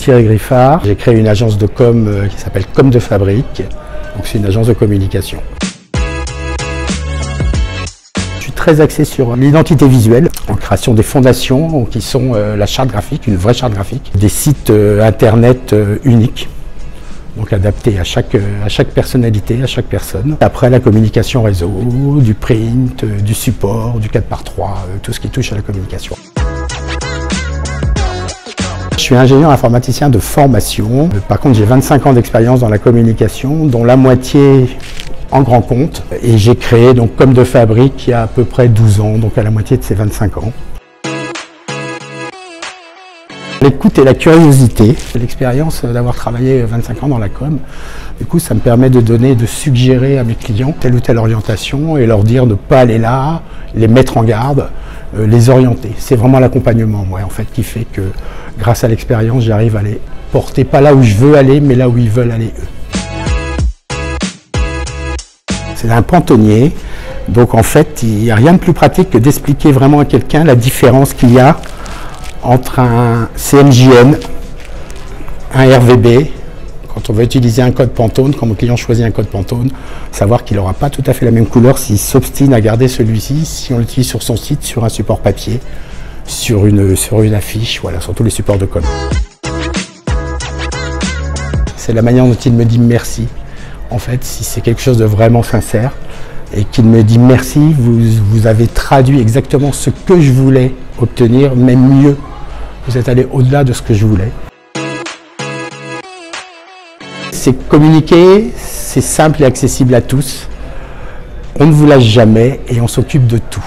Thierry Griffard. J'ai créé une agence de com qui s'appelle Comme de Fabrique. Donc c'est une agence de communication. Je suis très axé sur l'identité visuelle, en création des fondations qui sont la charte graphique, une vraie charte graphique, des sites internet uniques. Donc adapté à chaque personnalité, à chaque personne. Après la communication réseau, du print, du support, du 4x3, tout ce qui touche à la communication. Je suis ingénieur informaticien de formation. Par contre, j'ai 25 ans d'expérience dans la communication, dont la moitié en grand compte. Et j'ai créé donc Comme de Fabrique il y a à peu près 12 ans, donc à la moitié de ces 25 ans. L'écoute et la curiosité, l'expérience d'avoir travaillé 25 ans dans la com, du coup ça me permet de donner, de suggérer à mes clients telle ou telle orientation et leur dire de ne pas aller là, les mettre en garde, les orienter. C'est vraiment l'accompagnement moi en fait qui fait que grâce à l'expérience j'arrive à les porter pas là où je veux aller mais là où ils veulent aller eux. C'est un pantonnier, donc en fait il n'y a rien de plus pratique que d'expliquer vraiment à quelqu'un la différence qu'il y a entre un CMJN, un RVB, quand on veut utiliser un code Pantone, quand mon client choisit un code Pantone, savoir qu'il n'aura pas tout à fait la même couleur s'il s'obstine à garder celui-ci, si on l'utilise sur son site, sur un support papier, sur une affiche, voilà, sur tous les supports de com. C'est la manière dont il me dit merci, en fait, si c'est quelque chose de vraiment sincère, et qu'il me dit merci, vous avez traduit exactement ce que je voulais obtenir, même mieux. Vous êtes allé au-delà de ce que je voulais. C'est communiquer, c'est simple et accessible à tous. On ne vous lâche jamais et on s'occupe de tout.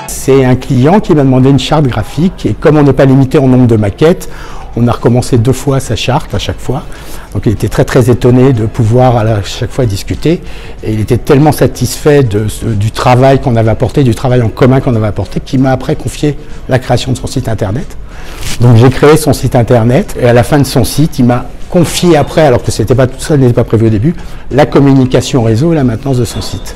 C'est un client qui m'a demandé une charte graphique et comme on n'est pas limité en nombre de maquettes, on a recommencé 2 fois sa charte à chaque fois. Donc il était très étonné de pouvoir à chaque fois discuter. Et il était tellement satisfait du travail qu'on avait apporté, du travail en commun qu'on avait apporté, qu'il m'a après confié la création de son site internet. Donc j'ai créé son site internet et à la fin de son site, il m'a confié après, alors que c'était pas tout ça n'était pas prévu au début, la communication réseau et la maintenance de son site.